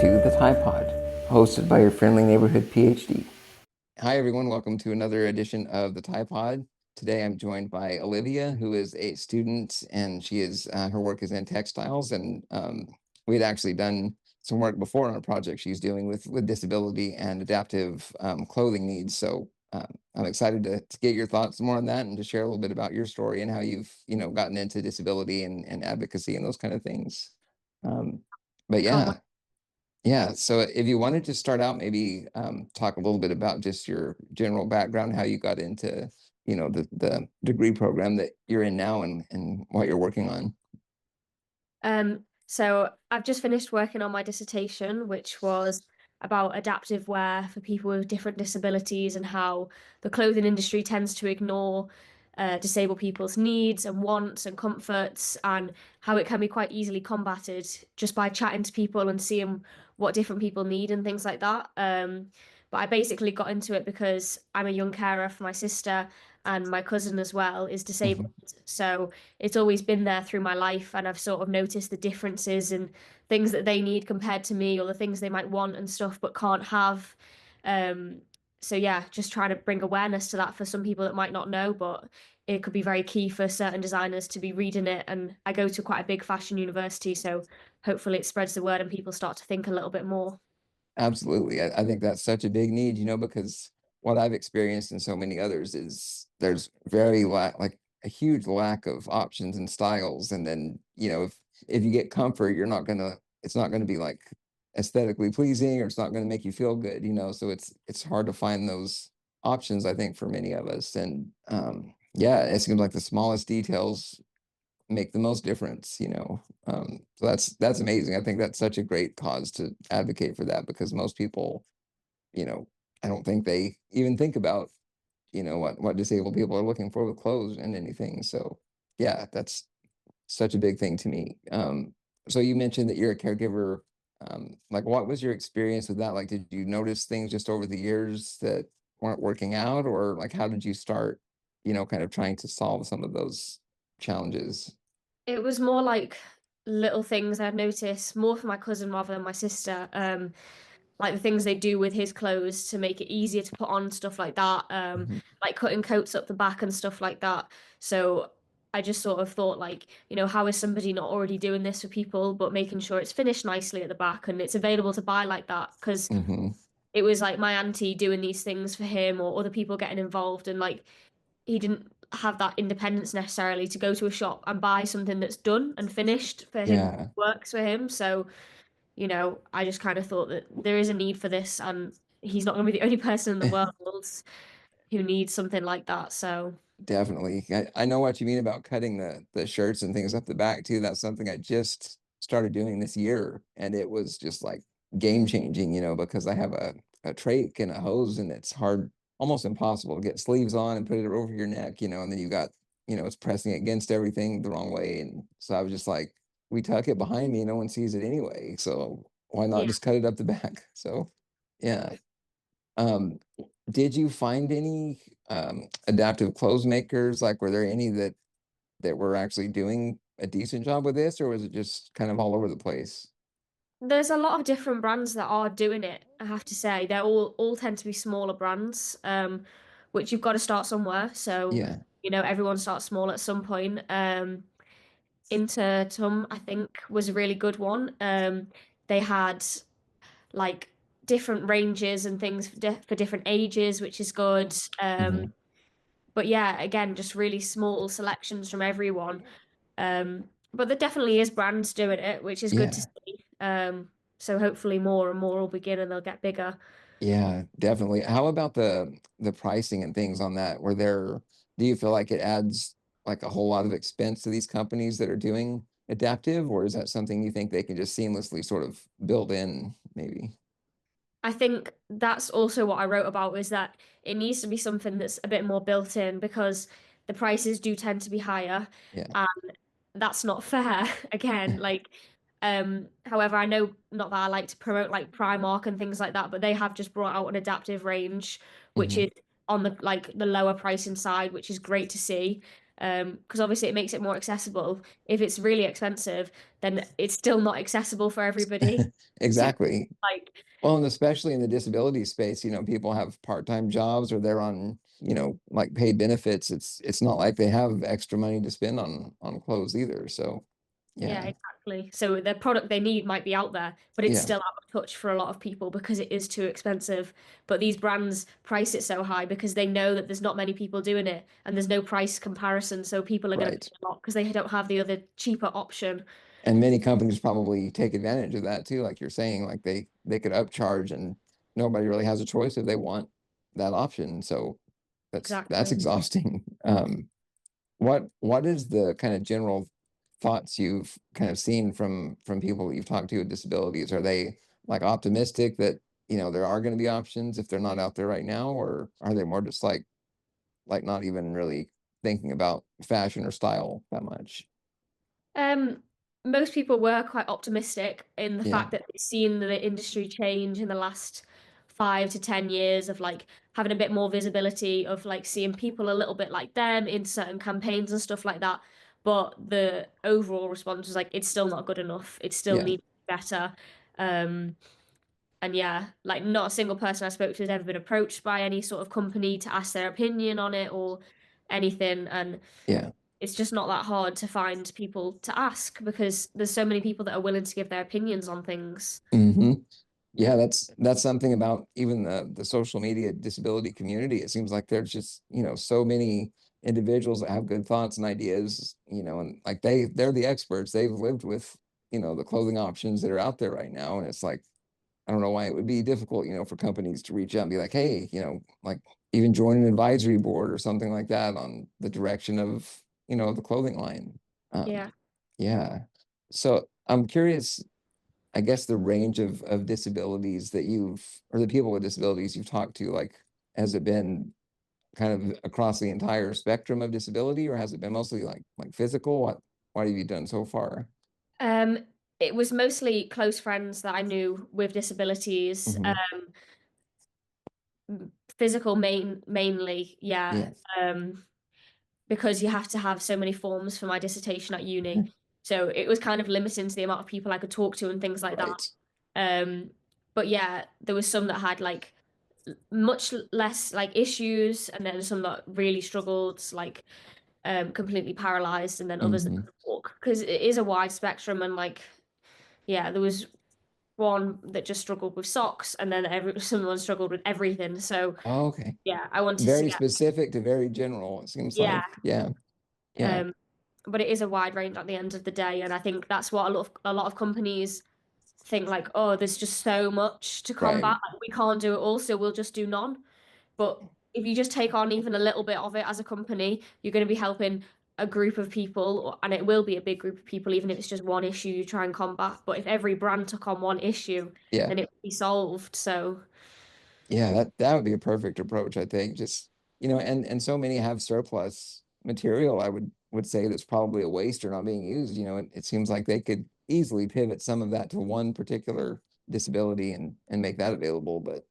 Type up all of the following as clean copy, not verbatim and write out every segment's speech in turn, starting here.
to the Tide Pod, hosted by your friendly neighborhood PhD. Hi, everyone. Welcome to another edition of the Tide Pod. Today, I'm joined by Olivia, who is a student, and she is her work is in textiles. And we had actually done some work before on a project she's doing with disability and adaptive clothing needs. So I'm excited to get your thoughts more on that and to share a little bit about your story and how you've gotten into disability and advocacy and those kind of things. Um, but Can't yeah. Yeah, so if you wanted to start out, maybe talk a little bit about just your general background, how you got into, the degree program that you're in now and what you're working on. So I've just finished working on my dissertation, which was about adaptive wear for people with different disabilities and how the clothing industry tends to ignore disabled people's needs and wants and comforts, and how it can be quite easily combated just by chatting to people and seeing what different people need and things like that. But I basically got into it because I'm a young carer for my sister, and my cousin as well is disabled. Mhm. So it's always been there through my life, and I've sort of noticed the differences in things that they need compared to me, or the things they might want and stuff but can't have. Um, so yeah, just trying to bring awareness to that for some people that might not know, but it could be very key for certain designers to be reading it. And I go to quite a big fashion university, so hopefully it spreads the word and people start to think a little bit more. Absolutely. I think that's such a big need, because what I've experienced and so many others is there's like a huge lack of options and styles. And then, if you get comfort, it's not gonna be like aesthetically pleasing, or it's not gonna make you feel good. So it's hard to find those options, I think, for many of us. And yeah, it seems like the smallest details make the most difference. So that's amazing. I think that's such a great cause to advocate for that, because most people, you know, I don't think they even think about, what disabled people are looking for with clothes and anything. So yeah, that's such a big thing to me. So you mentioned that you're a caregiver. Like, what was your experience with that? Like, did you notice things just over the years that weren't working out, or like how did you start, kind of trying to solve some of those challenges? It was more like little things I'd noticed more for my cousin rather than my sister. Like the things they do with his clothes to make it easier to put on, stuff like that. Mhm. Like cutting coats up the back and stuff like that. So I just sort of thought like, how is somebody not already doing this for people, but making sure it's finished nicely at the back and it's available to buy like that? Because Mhm. it was like my auntie doing these things for him or other people getting involved, and like he didn't have that independence necessarily to go to a shop and buy something that's done and finished for him, Yeah, works for him. So I just kind of thought that there is a need for this, and he's not going to be the only person in the world who needs something like that. So, definitely. I know what you mean about cutting the shirts and things up the back too. That's something I just started doing this year, and it was just like game changing, because I have a trach and a hose, and it's hard, almost impossible to get sleeves on and put it over your neck, and then you got, it's pressing against everything the wrong way. And so I was just like, we tuck it behind me, no one sees it anyway. So why not yeah. just cut it up the back? So yeah. Um, did you find any adaptive clothes makers? Like, were there any that were actually doing a decent job with this, or was it just kind of all over the place? There's a lot of different brands that are doing it, I have to say. They're all tend to be smaller brands, which you've got to start somewhere. So, Yeah. everyone starts small at some point. Intertum, I think, was a really good one. They had like different ranges and things for different ages, which is good. Hmm. But yeah, again, just really small selections from everyone. But there definitely is brands doing it, which is good to Yeah. see. So hopefully more and more will begin and they'll get bigger. Yeah, definitely. How about the pricing and things on that? Do you feel like it adds like a whole lot of expense to these companies that are doing adaptive, or is that something you think they can just seamlessly sort of build in, maybe? I think that's also what I wrote about, is that it needs to be something that's a bit more built in, because the prices do tend to be higher, Yeah. and that's not fair. Again, like, however, I know, not that I like to promote like Primark and things like that, but they have just brought out an adaptive range, which Hmm. is on the lower pricing side, which is great to see. Because obviously it makes it more accessible. If it's really expensive, then it's still not accessible for everybody. So Exactly. like, Well, and especially in the disability space, people have part-time jobs or they're on, like paid benefits. It's not like they have extra money to spend on clothes either. So, yeah, yeah. exactly. So the product they need might be out there, but it's Yeah. still out of touch for a lot of people because it is too expensive. But these brands price it so high because they know that there's not many people doing it and there's no price comparison. So people are going to Right. pay a lot because they don't have the other cheaper option. And many companies probably take advantage of that too, like you're saying, like they could upcharge and nobody really has a choice if they want that option. So that's Exactly. exhausting. What is the kind of general thoughts you've kind of seen from people that you've talked to with disabilities? Are they like optimistic that there are going to be options if they're not out there right now, or are they more just like not even really thinking about fashion or style that much? Um, Most people were quite optimistic in the Yeah, fact that they've seen the industry change in the last 5 to 10 years of like having a bit more visibility of like seeing people a little bit like them in certain campaigns and stuff like that. But the overall response was like, it's still not good enough. It still yeah, needs better. Um, and yeah, like not a single person I spoke to has ever been approached by any sort of company to ask their opinion on it or anything. And yeah. it's just not that hard to find people to ask because there's so many people that are willing to give their opinions on things. Hmm. Yeah, that's something about even the social media disability community. It seems like there's just, so many individuals that have good thoughts and ideas, and like they're the experts. They've lived with, the clothing options that are out there right now. And it's like, I don't know why it would be difficult, for companies to reach out and be like, hey, like even join an advisory board or something like that on the direction of, the clothing line. Yeah. Yeah. So I'm curious, I guess the range of disabilities that you've or the people with disabilities you've talked to, like, has it been kind of across the entire spectrum of disability, or has it been mostly like physical? What have you done so far? Um, it was mostly close friends that I knew with disabilities. Hmm. Physical mainly, yeah. Yeah, Because you have to have so many forms for my dissertation at uni. So it was kind of limiting to the amount of people I could talk to and things like that. right. Um, but yeah, there was some that had like much less like issues, and then some that really struggled, like completely paralyzed, and then others that Hmm. could walk because it is a wide spectrum. And like, yeah, there was one that just struggled with socks, and then someone struggled with everything. So Oh, okay. yeah, I wanted to Very get specific to very general, it seems yeah. like. Yeah, yeah, Um, but it is a wide range at the end of the day, and I think that's what a lot of companies think like, oh, there's just so much to right. combat, like, we can't do it all, so we'll just do none. But if you just take on even a little bit of it as a company, you're going to be helping a group of people, and it will be a big group of people, even if it's just one issue you try and combat. But if every brand took on one issue, Yeah. then it would be solved. So Yeah, that would be a perfect approach, I think. Just, and so many have surplus material, I would say that's probably a waste or not being used. It seems like they could easily pivot some of that to one particular disability and make that available. But,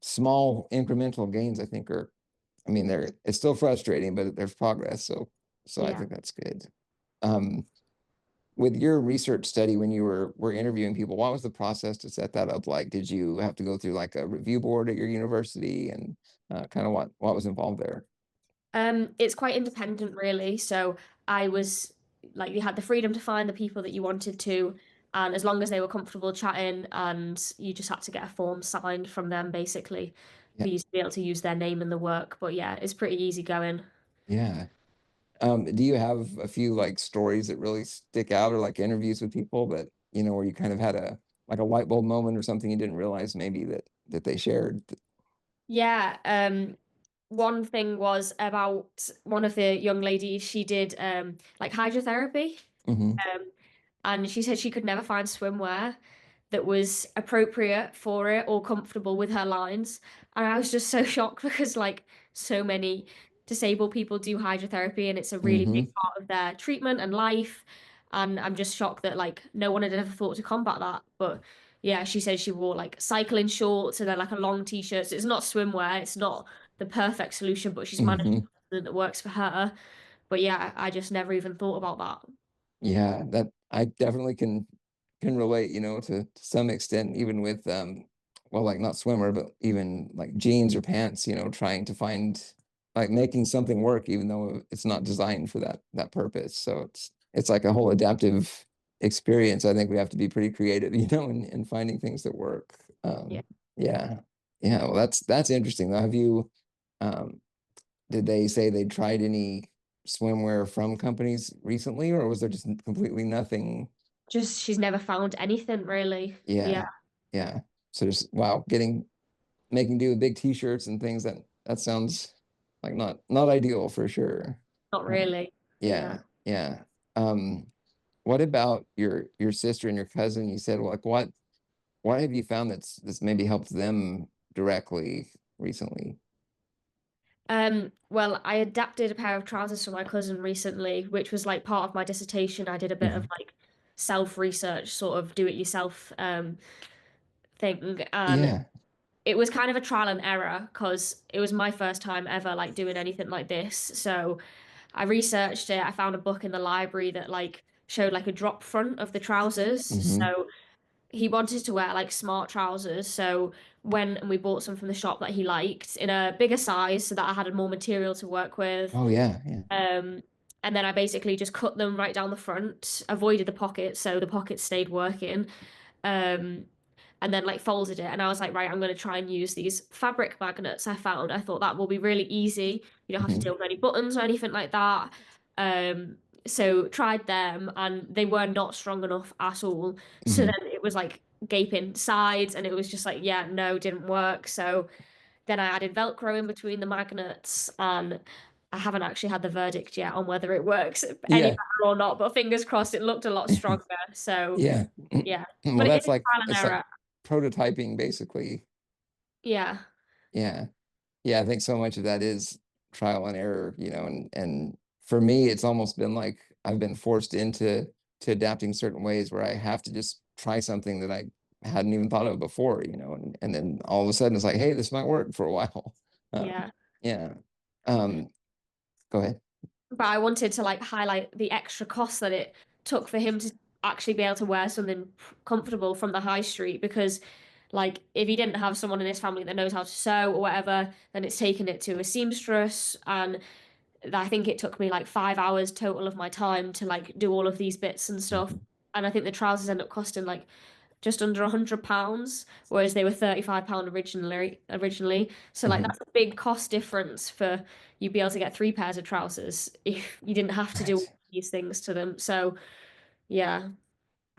small incremental gains, I think I mean, it's still frustrating, but there's progress. So I yeah. think that's good. Um, with your research study, when you were interviewing people, what was the process to set that up like? Did you have to go through like a review board at your university, and kind of what was involved there? It's quite independent, really. So I was like, you had the freedom to find the people that you wanted to, and as long as they were comfortable chatting, and you just had to get a form signed from them, basically, for Yeah, you to be able to use their name in the work. But yeah, it's pretty easy going. yeah. Do you have a few like stories that really stick out, or like interviews with people that where you kind of had a like a light bulb moment or something you didn't realize maybe that they shared? Yeah, one thing was about one of the young ladies. She did like hydrotherapy. Hmm. Um, and she said she could never find swimwear that was appropriate for it or comfortable with her lines. And I was just so shocked because like so many disabled people do hydrotherapy and it's a really big Hmm. part of their treatment and life. And I'm just shocked that like no one had ever thought to combat that. But yeah, she said she wore like cycling shorts and then like a long t-shirt. So it's not swimwear, it's not the perfect solution, but she's managed Hmm. something that works for her. But yeah, I just never even thought about that. Yeah, that I definitely can relate, to some extent, even with well, like not swimwear, but even like jeans or pants, trying to find like making something work even though it's not designed for that purpose. So it's like a whole adaptive experience. I think we have to be pretty creative, in finding things that work. Yeah. Yeah. Yeah, well that's interesting though. Have you did they say they tried any swimwear from companies recently, or was there just completely nothing? Just she's never found anything really. Yeah, Yeah, yeah. So just wow, making do with big t-shirts and things that sounds like not ideal for sure. not Uh, really. Yeah. yeah, yeah. Um, what about your sister and your cousin? You said, well, like what have you found that's maybe helped them directly recently? Well, I adapted a pair of trousers for my cousin recently, which was like part of my dissertation. I did a bit of Mhm. like self-research, sort of do it yourself thing. And Yeah. it was kind of a trial and error because it was my first time ever like doing anything like this. So I researched it. I found a book in the library that like showed like a drop front of the trousers. Hmm. So he wanted to wear like smart trousers. So when and we bought some from the shop that he liked in a bigger size so that I had more material to work with. Oh yeah, yeah. Um, and then I basically just cut them right down the front, avoided the pockets so the pockets stayed working. Um, and then like folded it. And I was like, right, I'm going to try and use these fabric magnets I found. I thought that will be really easy. You don't have to Mhm. deal with any buttons or anything like that. Um, so tried them and they were not strong enough at all. So Mhm. then it was like gaping sides and it was just like, yeah, no, didn't work. So then I added Velcro in between the magnets and I haven't actually had the verdict yet on whether it works any Yeah. better or not, but fingers crossed it looked a lot stronger. So Yeah. yeah, Well, but it that's is trial and it's like error. prototyping basically. Yeah. Yeah. Yeah, I think so much of that is trial and error, and for me it's almost been like I've been forced into to adapting certain ways where I have to just try something that I hadn't even thought of before, and then all of a sudden it's like, hey, this might work for a while. Um, Yeah. yeah. Um, Go ahead. But I wanted to like highlight the extra cost that it took for him to actually be able to wear something comfortable from the high street because like if he didn't have someone in his family that knows how to sew or whatever, then it's taken it to a seamstress and I think it took me like 5 hours total of my time to like do all of these bits and stuff. Mhm. And I think the trousers end up costing like just under £100, whereas they were £35 originally. So like Mhm. that's a big cost difference for you be able to get three pairs of trousers if you didn't have to do all Right. these things to them. So yeah.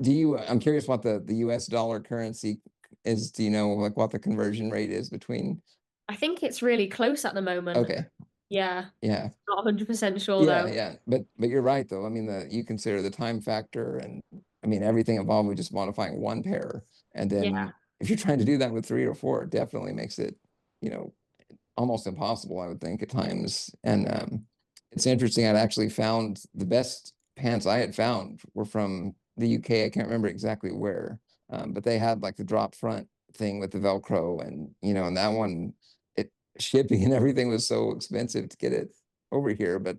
I'm curious what the US dollar currency is. Do you know like what the conversion rate is between? I think it's really close at the moment. Okay. Yeah. Yeah. Not 100% sure Yeah, though. yeah. But you're right though. I mean, you consider the time factor and I mean everything involved with just modifying one pair. And Yeah. then if you're trying to do that with three or four, it definitely makes it, you know, almost impossible, I would think, at times. And it's interesting. I'd actually found the best pants I had found were from the UK. I can't remember exactly where, but they had like the drop front thing with the Velcro, and and that one, it shipping and everything was so expensive to get it over here. But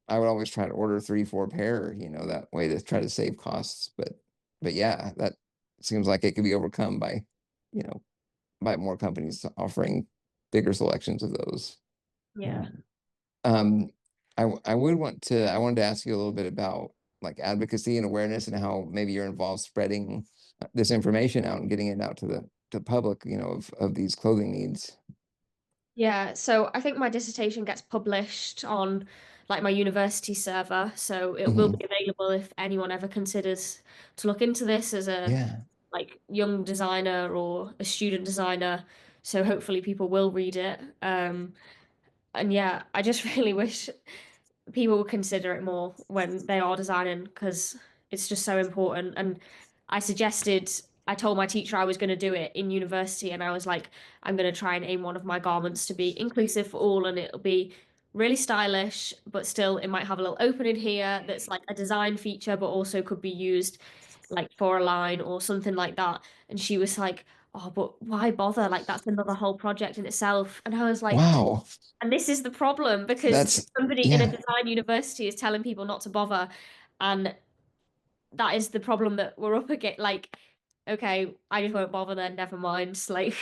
I would always try to order three, four pair, that way to try to save costs. But yeah, that seems like it could be overcome you know, by more companies offering bigger selections of those. Yeah. Yeah. Um, I would I wanted to ask you a little bit about like advocacy and awareness and how maybe you're involved spreading this information out and getting it out to the public, of these clothing needs. Yeah, so I think my dissertation gets published on like my university server, so it will Hmm. be available if anyone ever considers to look into this as a Yeah. like young designer or a student designer. So hopefully people will read it. And yeah, I just really wish people will consider it more when they are designing because it's just so important. And I suggested, I told my teacher I was going to do it in university, and I was like, I'm going to try and aim one of my garments to be inclusive for all, and it'll be really stylish, but still it might have a little opening here that's like a design feature, but also could be used like for a line or something like that. And she was like, oh, but why bother? Like that's another whole project in itself. And I was like, Wow. and this is the problem because That's somebody in a yeah. design university is telling people not to bother. And that is the problem that we're up against. Like, okay, I just won't bother then, never mind. Like,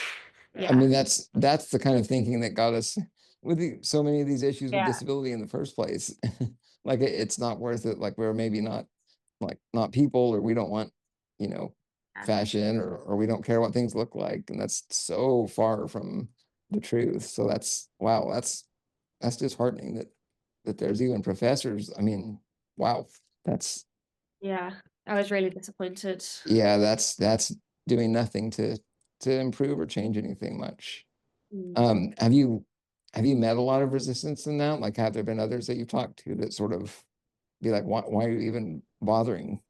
I yeah. mean, that's the kind of thinking that got us with so many of these issues with Yeah. disability in the first place. Like it's not worth it. Like we're maybe not like not people, or we don't want, you know, fashion, or we don't care what things look like, and that's so far from the truth. So that's wow. That's disheartening that there's even professors. I mean, wow. That's Yeah. I was really disappointed. yeah. That's doing nothing to improve or change anything much. Mm. Have you met a lot of resistance in that? Like, have there been others that you've talked to that sort of be like, why are you even bothering?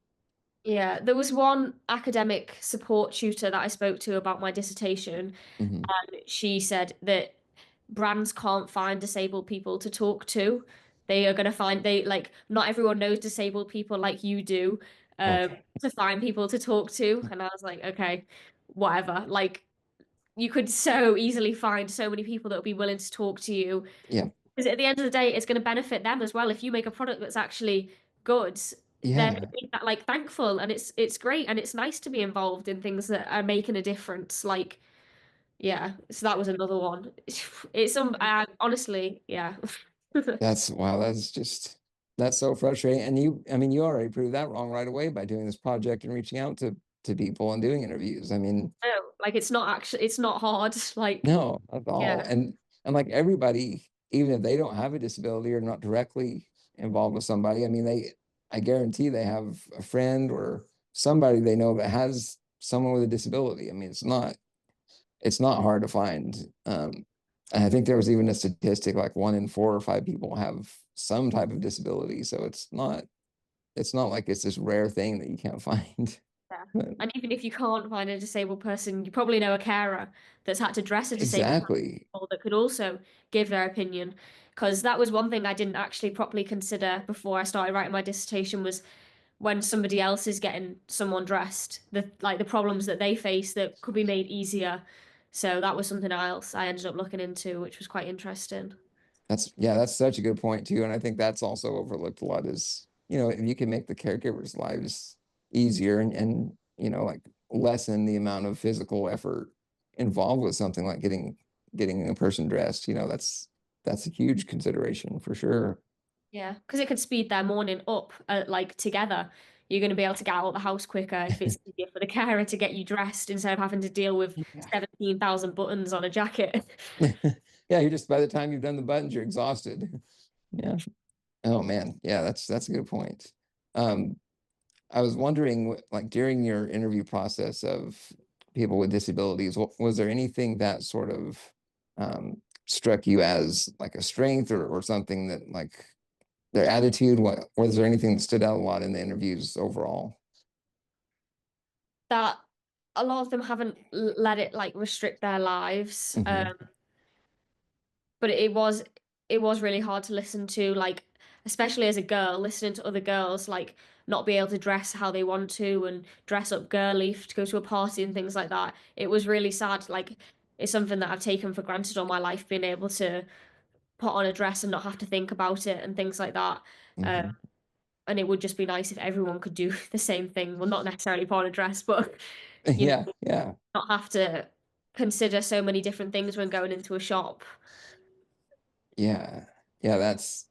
Yeah, there was one academic support tutor that I spoke to about my dissertation. Hmm. She said that brands can't find disabled people to talk to. They are going to find they like not everyone knows disabled people like you do Okay. to find people to talk to. And I was like, okay, whatever. Like you could so easily find so many people that would be willing to talk to you. Yeah. Because at the end of the day, it's going to benefit them as well. If you make a product that's actually good, they're going to Yeah. be like thankful, and it's great, and it's nice to be involved in things that are making a difference. Like, yeah, so that was another one. It's some honestly, yeah. That's wow. That's so frustrating. And I mean, you already proved that wrong right away by doing this project and reaching out to people and doing interviews. I mean, No, like it's not hard. Like, no, not at all. yeah, And like everybody, even if they don't have a disability or not directly involved with somebody, I mean, I guarantee they have a friend or somebody they know that has someone with a disability. I mean, it's not hard to find. And I think there was even a statistic like 1 in 4 or 5 people have some type of disability. So it's not like it's this rare thing that you can't find. yeah. But And even if you can't find a disabled person, you probably know a carer that's had to dress a disabled person exactly. before that could also give their opinion. Because that was one thing I didn't actually properly consider before I started writing my dissertation was when somebody else is getting someone dressed, the problems that they face that could be made easier. So that was something else I ended up looking into, which was quite interesting. That's such a good point too. And I think that's also overlooked a lot is, if you can make the caregivers' lives easier and like lessen the amount of physical effort involved with something like getting a person dressed, that's a huge consideration for sure. Yeah, because it could speed their morning up, like together. You're going to be able to get out of the house quicker if it's easier for the carer to get you dressed instead of having to deal with Yeah. 17,000 buttons on a jacket. Yeah, you're just by the time you've done the buttons, you're exhausted. Yeah. Oh man. Yeah, that's a good point. Um, I was wondering, like during your interview process of people with disabilities, was there anything that sort of struck you as like a strength or something that like their attitude? What was there anything that stood out a lot in the interviews overall? That a lot of them haven't let it like restrict their lives. Hmm. But it was really hard to listen to, like especially as a girl, listening to other girls like not be able to dress how they want to and dress up girly to go to a party and things like that. It was really sad. Like it's something that I've taken for granted all my life, being able to put on a dress and not have to think about it and things like that. Uh, Hmm. and it would just be nice if everyone could do the same thing. Well, not necessarily put on a dress, but you know, Yeah, yeah, not have to consider so many different things when going into a shop. yeah, yeah. That's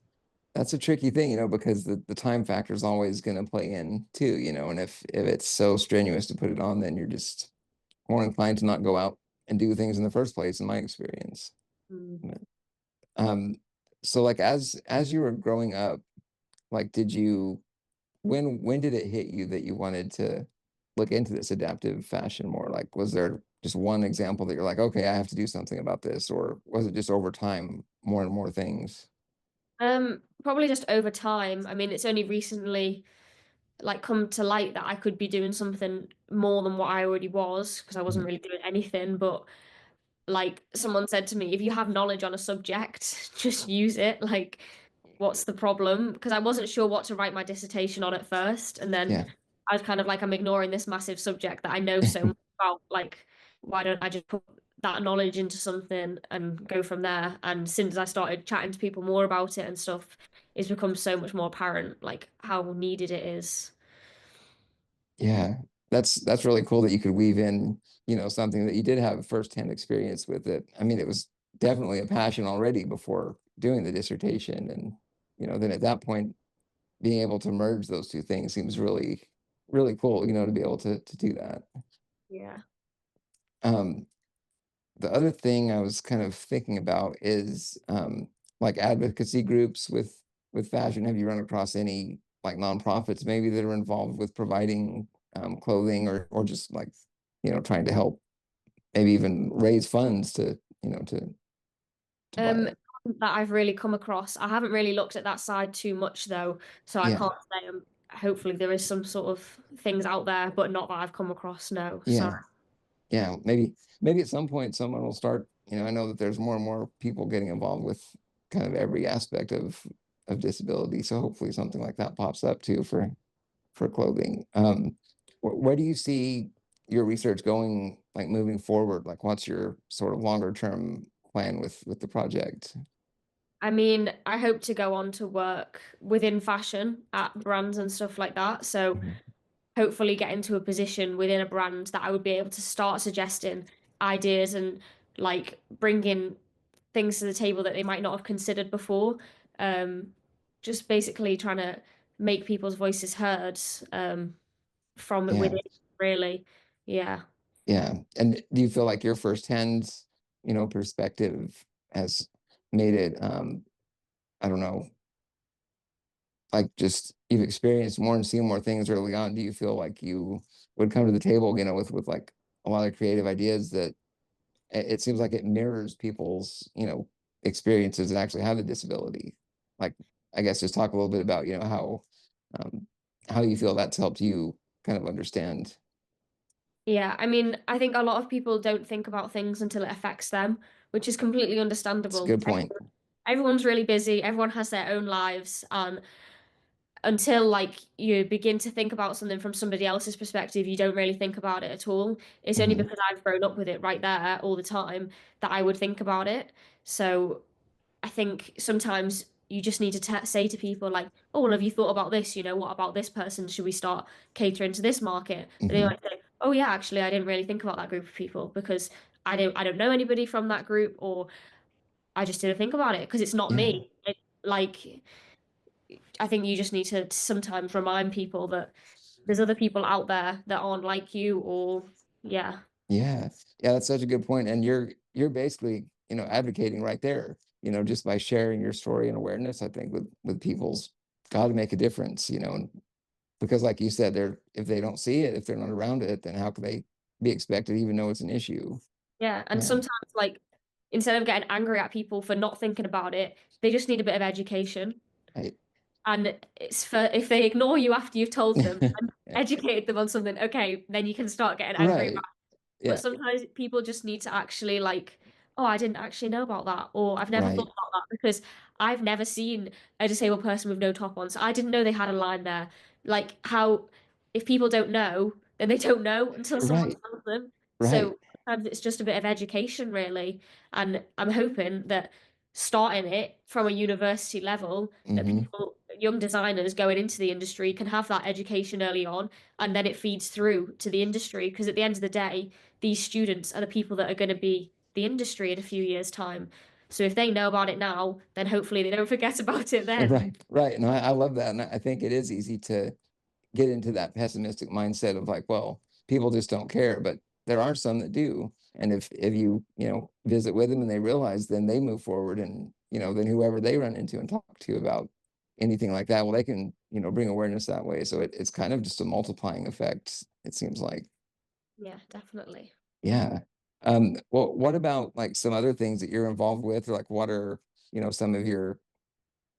a tricky thing, because the time factor is always going to play in too, and if it's so strenuous to put it on, then you're just more inclined to not go out and do things in the first place, in my experience. Mm. But, Um, so like as you were growing up, like when did it hit you that you wanted to look into this adaptive fashion more? Like was there just one example that you're like, okay, I have to do something about this, or was it just over time more and more things? Probably just over time. I mean, it's only recently like come to light that I could be doing something more than what I already was because I wasn't Mhm. really doing anything. But like someone said to me, if you have knowledge on a subject, just use it. Like, what's the problem? Because I wasn't sure what to write my dissertation on at first, and then Yeah. I was kind of like, I'm ignoring this massive subject that I know so much about. Like, why don't I just put that knowledge into something and go from there? And since I started chatting to people more about it and stuff, it's become so much more apparent like how needed it is. Yeah, that's really cool that you could weave in, something that you did have firsthand experience with it. I mean, it was definitely a passion already before doing the dissertation, and then at that point, being able to merge those two things seems really, really cool, to be able to do that. Yeah. Um, the other thing I was kind of thinking about is like advocacy groups with fashion. Have you run across any like nonprofits maybe that are involved with providing clothing or just like trying to help maybe even raise funds to to buy Um, it? that I've really come across. I haven't really looked at that side too much though, so I Yeah, can't say. Hopefully, there is some sort of things out there, but not that I've come across. No, sorry. yeah, yeah. Maybe at some point someone will start. I know that there's more and more people getting involved with kind of every aspect of disability. So hopefully something like that pops up too for clothing. Where do you see your research going, like moving forward? Like, what's your sort of longer term plan with the project? I mean, I hope to go on to work within fashion at brands and stuff like that. So Mhm. hopefully get into a position within a brand that I would be able to start suggesting ideas and like bringing things to the table that they might not have considered before. Um, just basically trying to make people's voices heard from Yeah, within, really. Yeah. yeah. And do you feel like your firsthand, perspective has made it, I don't know, like just you've experienced more and seen more things early on. Do you feel like you would come to the table, with like a lot of creative ideas that it seems like it mirrors people's, experiences that actually have a disability. Like, I guess just talk a little bit about, um, how you feel that's helped you kind of understand. Yeah, I mean, I think a lot of people don't think about things until it affects them, which is completely It's a understandable. good point. Everyone's really busy, everyone has their own lives, and until like you begin to think about something from somebody else's perspective, you don't really think about it at all. It's only Hmm. because I've grown up with it right there all the time that I would think about it. So I think sometimes you just need to say to people like, "Oh, well, have you thought about this? What about this person? Should we start catering to this market?" And they Hmm. might say, "Oh yeah, actually, I didn't really think about that group of people because I don't know anybody from that group, or I just didn't think about it because it's not Yeah. me." Like, I think you just need to sometimes remind people that there's other people out there that aren't like you, or yeah, Yeah. Yeah. That's such a good point. And you're basically, advocating right there, just by sharing your story and awareness, I think with people's got to make a difference, and because like you said, if they don't see it, if they're not around it, then how can they be expected to even know it's an issue? yeah. And Yeah. sometimes like instead of getting angry at people for not thinking about it, they just need a bit of education. Right. And it's for if they ignore you after you've told them and Yeah. educated them on something, okay, then you can start getting angry Right. about. But Yeah. sometimes people just need to actually like, oh, I didn't actually know about that, or I've never thought Right. about that because I've never seen a disabled person with no top on, so I didn't know they had a line there. Like how if people don't know, then they don't know until someone Right. tells them. Right. So sometimes it's just a bit of education, really. And I'm hoping that starting it from a university level, that Hmm. people, young designers going into the industry, can have that education early on, and then it feeds through to the industry. Because at the end of the day, these students are the people that are going to be the industry in a few years' time. So if they know about it now, then hopefully they don't forget about it then. Right. Right. No, I love that. And I think it is easy to get into that pessimistic mindset of like, well, people just don't care, but there are some that do. And if you, visit with them and they realize, then they move forward and, then whoever they run into and talk to about anything like that, well, they can, bring awareness that way. So it's kind of just a multiplying effect, it seems like. Yeah, definitely. Yeah. Well, what about like some other things that you're involved with, or like what are, some of your,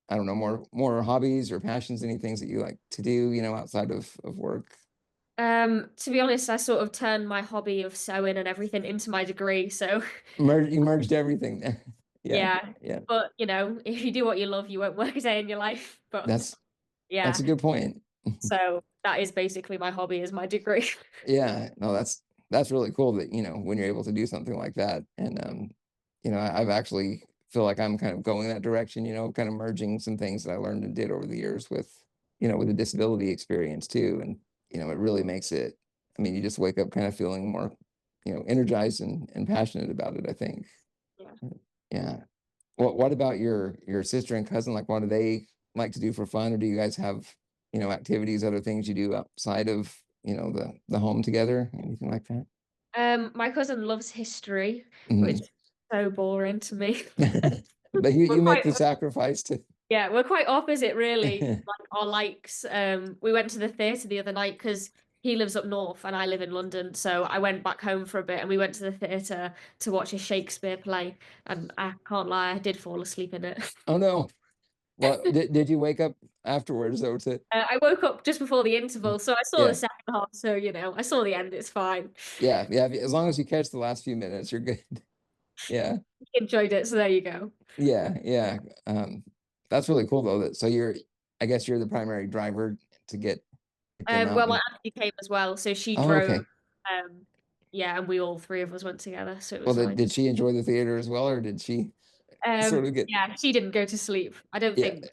I don't know, more hobbies or passions, any things that you like to do, outside of work? To be honest, I sort of turned my hobby of sewing and everything into my degree. So You merged everything there. Yeah, yeah, yeah. but if you do what you love, you won't work a day in your life. But That's that's yeah, a good point. so that is basically my hobby is my degree. Yeah, no, that's really cool that, when you're able to do something like that. And, I've actually feel like I'm kind of going that direction, kind of merging some things that I learned and did over the years with the disability experience too. And, it really makes it, I mean, you just wake up kind of feeling more, energized and passionate about it, I think. Yeah. Yeah. What about your sister and cousin? Like, what do they like to do for fun, or do you guys have, activities, other things you do outside of, the home together, anything like that? My cousin loves history, which Mhm. is so boring to me. But you We're you make quite the sacrifice to Yeah, we're quite opposite really, like our likes. We went to the theatre the other night because he lives up north and I live in London. So I went back home for a bit and we went to the theatre to watch a Shakespeare play. And I can't lie, I did fall asleep in it. Oh, no. Well, did you wake up afterwards, though, to I woke up just before the interval, so I saw the Yeah, second half. So, I saw the end, it's fine. yeah, yeah, as long as you catch the last few minutes, you're good. Yeah, Enjoyed it, so there you go. yeah, yeah, that's really cool, though, that so I guess you're the primary driver to get them out Well, my and auntie came as well, so she Oh, drove. okay. Um, yeah, and we all three of us went together, so it Well, was did nice. did she enjoy the theater as well, or did she sort of get Yeah, she didn't go to sleep. I don't Yeah, think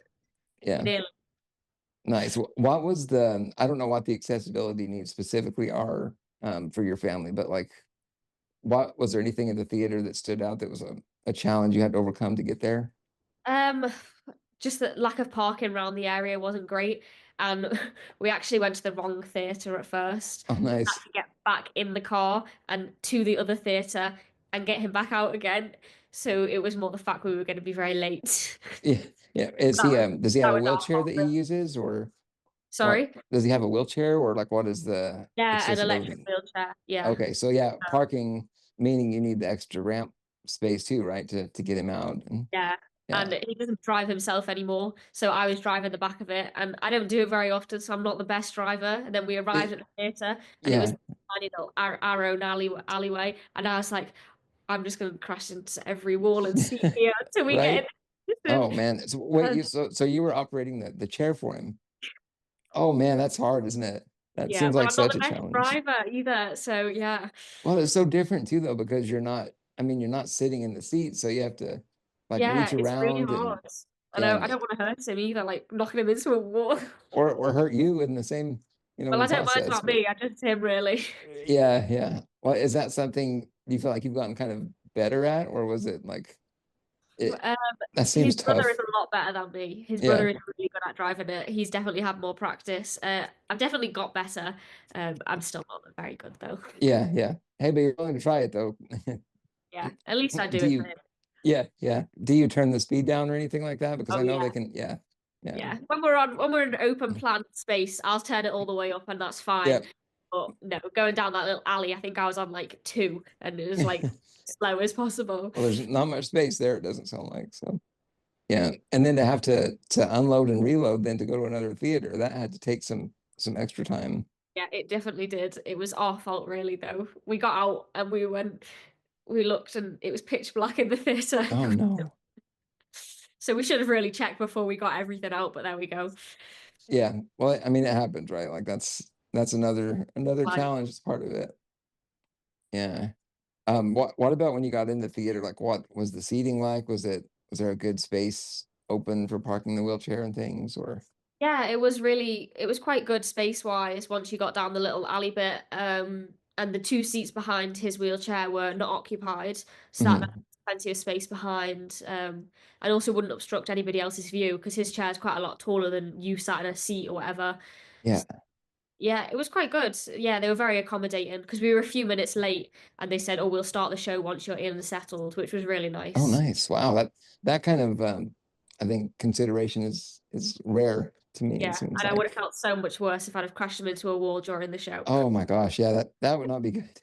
yeah, nearly. nice. What was I don't know what the accessibility needs specifically are, for your family, but, like, what was there anything in the theater that stood out that was a challenge you had to overcome to get there? Um, just the lack of parking around the area wasn't great, and we actually went to the wrong theatre at first. Oh, We had nice. to get back in the car and to the other theatre and get him back out again. So it was more the fact we were going to be very late. Yeah, yeah. Does he That have a was our wheelchair fault, that he really. uses, or what? Sorry. Does he have a wheelchair, or, like, what is the Yeah, an electric accessibility? wheelchair. Yeah. Okay, so, yeah, parking, meaning you need the extra ramp space too, right, to get him out, and Yeah, yeah. and he doesn't drive himself anymore, so I was driving the back of it, and I don't do it very often, so I'm not the best driver. And then we arrived It at the theater, and it was yeah, a tiny little our own alleyway, and I was like, I'm just gonna crash into every wall and seat here until we get right? in. Oh, man, so wait, And so you were operating the chair for him? Oh, man, that's hard, isn't it? That yeah, seems well, like I'm not such the a best challenge. driver either, so yeah. Well, it's so different too, though, because you're not sitting in the seat, so you have to, like, reach Yeah, it's really around and hard. I and don't want to hurt him either, like knocking him into a wall. or hurt you in the same, in Well, the I don't mind process, about but me, I just him really. yeah, yeah. Well, is that something you feel like you've gotten kind of better at, or was it like it Um, that his seems brother is tough. a lot better than me. His Yeah, brother is really good at driving it. He's definitely had more practice. I've definitely got better. I'm still not very good though. yeah, yeah. Hey, but you're willing to try it though. Yeah, at least I do Do it for you him. Yeah, yeah. Do you turn the speed down or anything like that? Because Oh I know they yeah, can yeah, yeah. yeah. When we're in an open plan space, I'll turn it all the way up and that's fine. Yep. But no, going down that little alley, I think I was on like two, and it was like slow as possible. Well, there's not much space there, it doesn't sound like, so yeah, and then to have to unload and reload then to go to another theater, that had to take some extra time. Yeah, it definitely did. It was our fault really though. We got out and we looked and it was pitch black in the theatre. Oh, no. So we should have really checked before we got everything out, but there we go. Yeah, well, I mean, it happens, right? Like, that's another Like, challenge, it's part of it. Yeah. What about when you got in the theater? Like, what was the seating like? Was there a good space open for parking the wheelchair and things, or yeah, it was quite good space wise once you got down the little alley bit. And the two seats behind his wheelchair were not occupied, so that meant Mhm. plenty of space behind. And also wouldn't obstruct anybody else's view because his chair is quite a lot taller than you sat in a seat or whatever. Yeah. Yeah, it was quite good. Yeah, they were very accommodating because we were a few minutes late and they said, "Oh, we'll start the show once you're in and settled," which was really Oh, nice. nice. Wow, that kind of, I think consideration is rare to me, it Yeah, seems and I would have like. felt so much worse if I'd have crashed him into a wall during the show. Oh my gosh, yeah, that would not be good.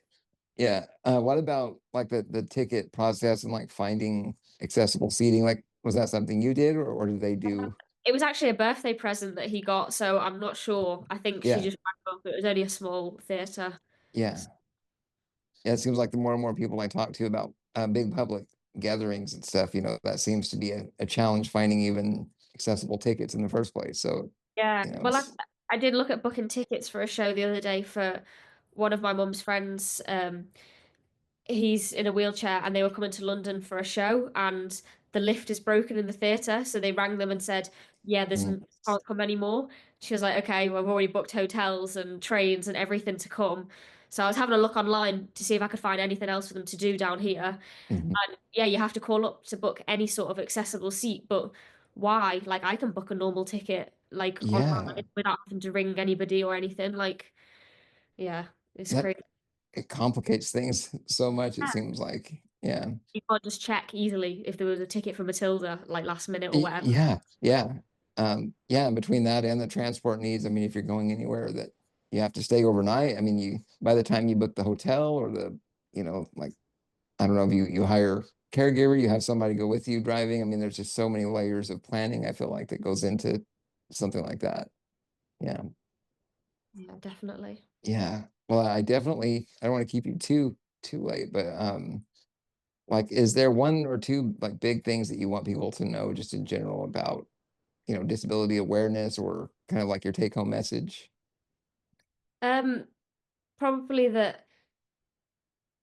Yeah, what about, like, the ticket process and, like, finding accessible seating? Like, was that something you did, or did they do It was actually a birthday present that he got, so I'm not sure. I think she Yeah, just rang up. It was only a small theatre. yeah. Yeah, it seems like the more and more people I talk to about, big public gatherings and stuff, that seems to be a challenge finding even accessible tickets in the first place, so, Yeah. Well, it's I did look at booking tickets for a show the other day for one of my mum's friends, he's in a wheelchair and they were coming to London for a show and the lift is broken in the theatre. So they rang them and said, yeah, Mm, can't come anymore. She was like, okay, well, I've already booked hotels and trains and everything to come. So I was having a look online to see if I could find anything else for them to do down here. mhm. And yeah, you have to call up to book any sort of accessible seat, but why? Like I can book a normal ticket like Yeah, online without having to ring anybody or anything. Like, yeah, it's that crazy. it complicates things so much, it seems like. Yeah. You can't just check easily if there was a ticket for Matilda, like last minute or whatever. Yeah, yeah. Yeah, and between that and the transport needs, I mean, if you're going anywhere that you have to stay overnight, I mean, you by the time you book the hotel or like, I don't know if you hire caregiver, you have somebody go with you driving. I mean, there's just so many layers of planning, I feel like, that goes into something like that. Yeah. Yeah, definitely. Yeah. Well, I don't want to keep you too late, but like, is there one or two like big things that you want people to know just in general about, disability awareness or kind of like your take home message? Um, Probably that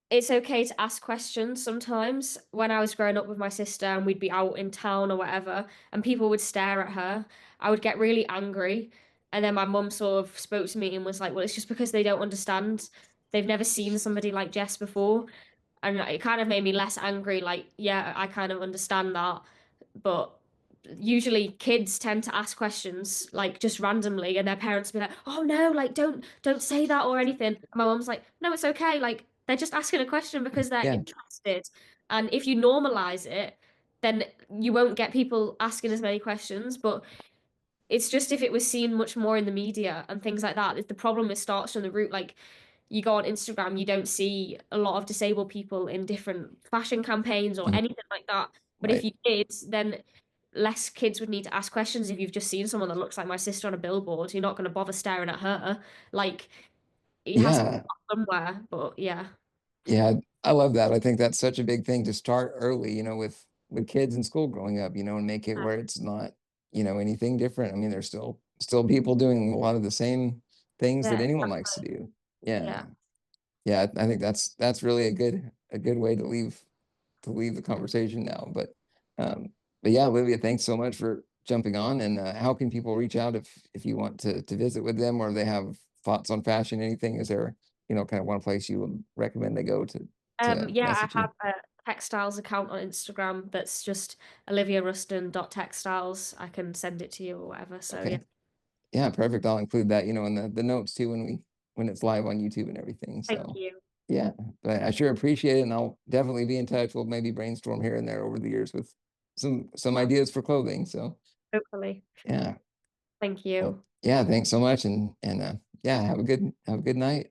it's okay to ask questions sometimes. When I was growing up with my sister and we'd be out in town or whatever, and people would stare at her, I would get really angry. And then my mum sort of spoke to me and was like, well, it's just because they don't understand. They've never seen somebody like Jess before. And it kind of made me less angry. Like, yeah, I kind of understand that, but usually kids tend to ask questions like just randomly, and their parents be like, "Oh no, like don't say that or anything." And my mom's like, "No, it's okay. Like they're just asking a question because they're Yeah. interested, and if you normalize it, then you won't get people asking as many questions." But it's just if it was seen much more in the media and things like that, the problem is starts from the root. Like you go on Instagram, you don't see a lot of disabled people in different fashion campaigns or Mhm. anything like that. But if Right. you did, then less kids would need to ask questions. If you've just seen someone that looks like my sister on a billboard, you're not going to bother staring at her. Like it has to Yeah. start somewhere. But yeah, Yeah. I love that. I think that's such a big thing to start early, with kids in school growing up, and make it where it's not, anything different. I mean, there's still people doing a lot of the same things that yeah, anyone likes to do. Yeah. yeah. Yeah. I think that's really a good way to leave the conversation now. Um, but yeah, Olivia, thanks so much for jumping on. And how can people reach out if you want to visit with them or they have thoughts on fashion, anything? Is there, kind of one place you would recommend they go to Yeah, I message have you? a textiles account on Instagram that's just oliviaruston.textiles. I can send it to you or whatever. So yeah, Okay. Yeah, perfect. I'll include that, in the notes too when it's live on YouTube and everything. thank So you. yeah, but I sure appreciate it, and I'll definitely be in touch. We'll maybe brainstorm here and there over the years with some Yeah, ideas for clothing. So hopefully. yeah. Thank Well, you. yeah, thanks so much, and yeah, have a good night.